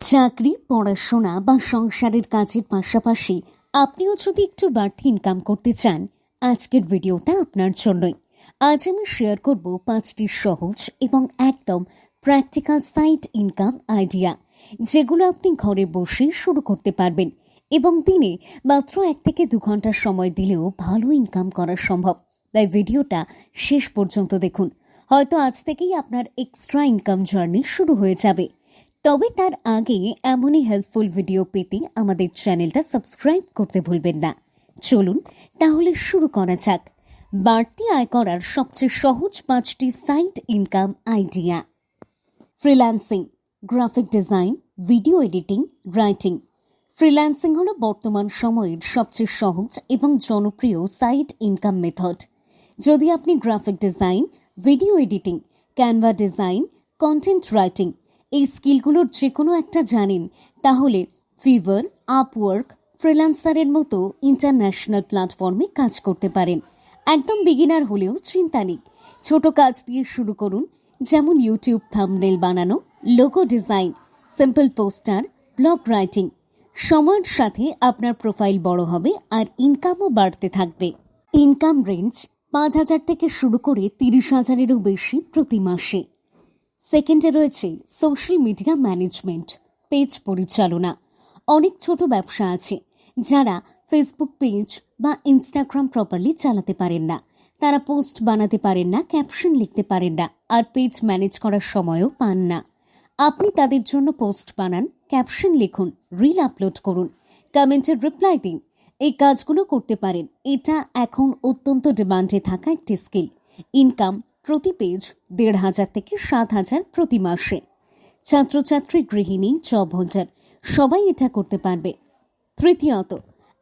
চাকরি, পড়াশোনা বা সংসারের কাজের পাশাপাশি আপনিও যদি একটু বাড়তি ইনকাম করতে চান, আজকের ভিডিওটা আপনার জন্যই। আজ আমি শেয়ার করব 5টি সহজ এবং একদম প্র্যাকটিক্যাল সাইড ইনকাম আইডিয়া, যেগুলো আপনি ঘরে বসে শুরু করতে পারবেন এবং দিনে মাত্র 1 থেকে 2 ঘন্টা সময় দিলেও ভালো ইনকাম করা সম্ভব। তাই ভিডিওটা শেষ পর্যন্ত দেখুন, হয়তো আজ থেকেই আপনার এক্সট্রা ইনকাম জার্নি শুরু হয়ে যাবে। তবে তার আগে এমনই হেল্পফুল ভিডিও পেতে আমাদের চ্যানেলটা সাবস্ক্রাইব করতে ভুলবেন না। চলুন তাহলে শুরু করা যাক বাড়তি আয় করার সবচেয়ে সহজ 5টি side income idea. Freelancing, graphic design, video editing, writing. Freelancing হলো বর্তমান সময়ের সবচেয়ে সহজ এবং জনপ্রিয় সাইড ইনকাম মেথড। যদি আপনি graphic design, video editing, Canva design, content writing এই স্কিলগুলোর যে কোনো একটা জানেন, তাহলে ফিভার, আপওয়ার্ক, ফ্রিল্যান্সারের মতো ইন্টারন্যাশনাল প্ল্যাটফর্মে কাজ করতে পারেন। একদম বিগিনার হলেও চিন্তা নেই, ছোট কাজ দিয়ে শুরু করুন, যেমন ইউটিউব থাম্বনেল বানানো, logo design, simple poster, blog writing. সময়ের সাথে আপনার প্রোফাইল বড় হবে আর ইনকামও বাড়তে থাকবে। ইনকাম রেঞ্জ 5,000 থেকে শুরু করে 30,000-এরও বেশি প্রতি মাসে। সেকেন্ডে রয়েছে সোশ্যাল মিডিয়া ম্যানেজমেন্ট, পেজ পরিচালনা। অনেক ছোট ব্যবসা আছে যারা ফেসবুক পেজ বা ইনস্টাগ্রাম প্রপারলি চালাতে পারেন না, তারা পোস্ট বানাতে পারেন না, ক্যাপশন লিখতে পারেন না, আর পেজ ম্যানেজ করার সময়ও পান না। আপনি তাদের জন্য পোস্ট বানান, ক্যাপশন লিখুন, রিল আপলোড করুন, কমেন্টের রিপ্লাই দিন। এই কাজগুলো করতে পারেন। এটা এখন অত্যন্ত ডিমান্ডে থাকা একটি স্কিল। ইনকাম প্রতি পেজ 1,500 থেকে 7,000 প্রতি মাসে। ছাত্রছাত্রী, গৃহিণী, জব হোল্ডার সবাই এটা করতে পারবে। তৃতীয়ত,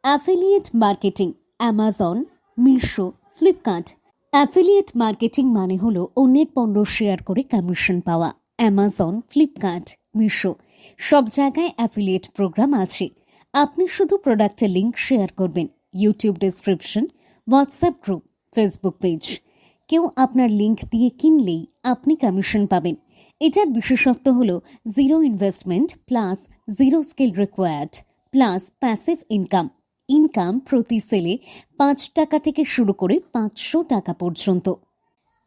affiliate marketing, Amazon, Meesho, Flipkart. Affiliate marketing মানে হলো অন্যের পণ্য শেয়ার করে কমিশন পাওয়া। অ্যামাজন, ফ্লিপকার্ট, মিশো সব জায়গায় অ্যাফিলিয়েট প্রোগ্রাম আছে। আপনি শুধু প্রোডাক্টের লিঙ্ক শেয়ার করবেন, YouTube description, WhatsApp group, Facebook page. কেউ আপনার লিঙ্ক দিয়ে কিনলেই আপনি কমিশন পাবেন। এটার বিশেষত্ব হলো zero investment plus zero skill required plus passive income. Income প্রতি সেলে 5 টাকা থেকে শুরু করে 500 টাকা পর্যন্ত।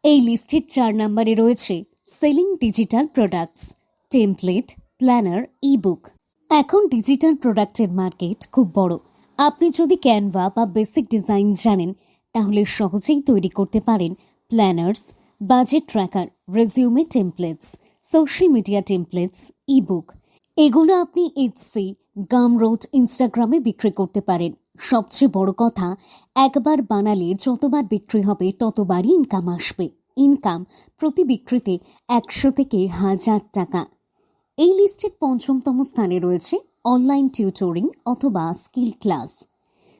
এই লিস্টের 4 নম্বরে রয়েছে selling digital products, template, planner, ebook. এখন ডিজিটাল প্রোডাক্টের মার্কেট খুব বড়। আপনি যদি ক্যানভা বা বেসিক ডিজাইন জানেন, তাহলে সহজেই তৈরি করতে পারেন planners, budget tracker, resume templates, social media templates, ebook. এগুলো আপনি ইটসি, গামরোড, ইনস্টাগ্রামে বিক্রি করতে পারেন। সবচেয়ে বড় কথা, একবার বানালে যতবার বিক্রি হবে ততবারই ইনকাম আসবে। ইনকাম প্রতি বিক্রিতে 100 থেকে 1000 টাকা। এই লিস্টের 5মতম স্থানে রয়েছে অনলাইন টিউটোরিং অথবা স্কিল ক্লাস।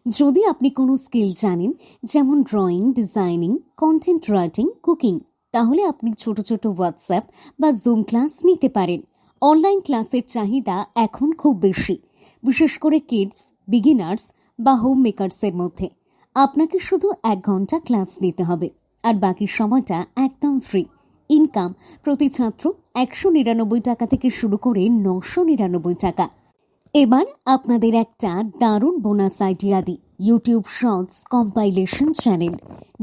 যদি আপনি কোনো স্কিল জানেন, যেমন drawing, designing, content writing, cooking, তাহলে আপনি ছোট ছোট হোয়াটসঅ্যাপ বা জুম ক্লাস নিতে পারেন। অনলাইন ক্লাসের চাহিদা এখন খুব বেশি, বিশেষ করে কিডস, বিগিনার্স বা হোম মেকার্সের মধ্যে। আপনাকে শুধু 1 ঘন্টা ক্লাস নিতে হবে আর বাকি সময়টা একদম ফ্রি। ইনকাম প্রতি ছাত্র 199 টাকা থেকে শুরু করে 999 টাকা। এবার আপনাদের একটা দারুণ বোনাস আইডিয়া দিই, ইউটিউব শর্টস কম্পাইলেশন চ্যানেল।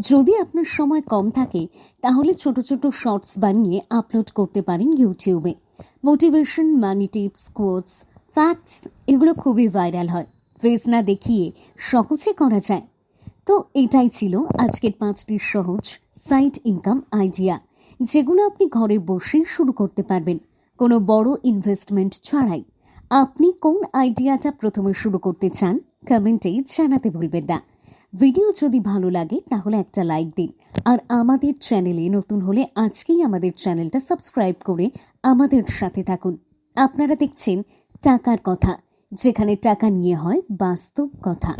যদি আপনার সময় কম থাকে, তাহলে ছোট ছোট শর্টস বানিয়ে আপলোড করতে পারেন ইউটিউবে। মোটিভেশন, মানি টিপস, কোটস, ফ্যাক্টস এগুলো খুবই ভাইরাল হয়। ফেস না দেখিয়ে সহজে করা যায়। তো এটাই ছিল আজকের 5টি সহজ সাইড ইনকাম আইডিয়া, যেগুলো আপনি ঘরে বসে শুরু করতে পারবেন, কোনো বড় ইনভেস্টমেন্ট ছাড়াই। আপনি কোন আইডিয়াটা প্রথমে শুরু করতে চান, কমেন্টে জানাতে ভুলবেন না। ভিডিও যদি ভালো লাগে তাহলে একটা লাইক দিন, আর আমাদের চ্যানেলে নতুন হলে আজকেই আমাদের চ্যানেলটা সাবস্ক্রাইব করে আমাদের সাথে থাকুন। আপনারা দেখছেন টাকার কথা, যেখানে টাকা নিয়ে হয় বাস্তব কথা।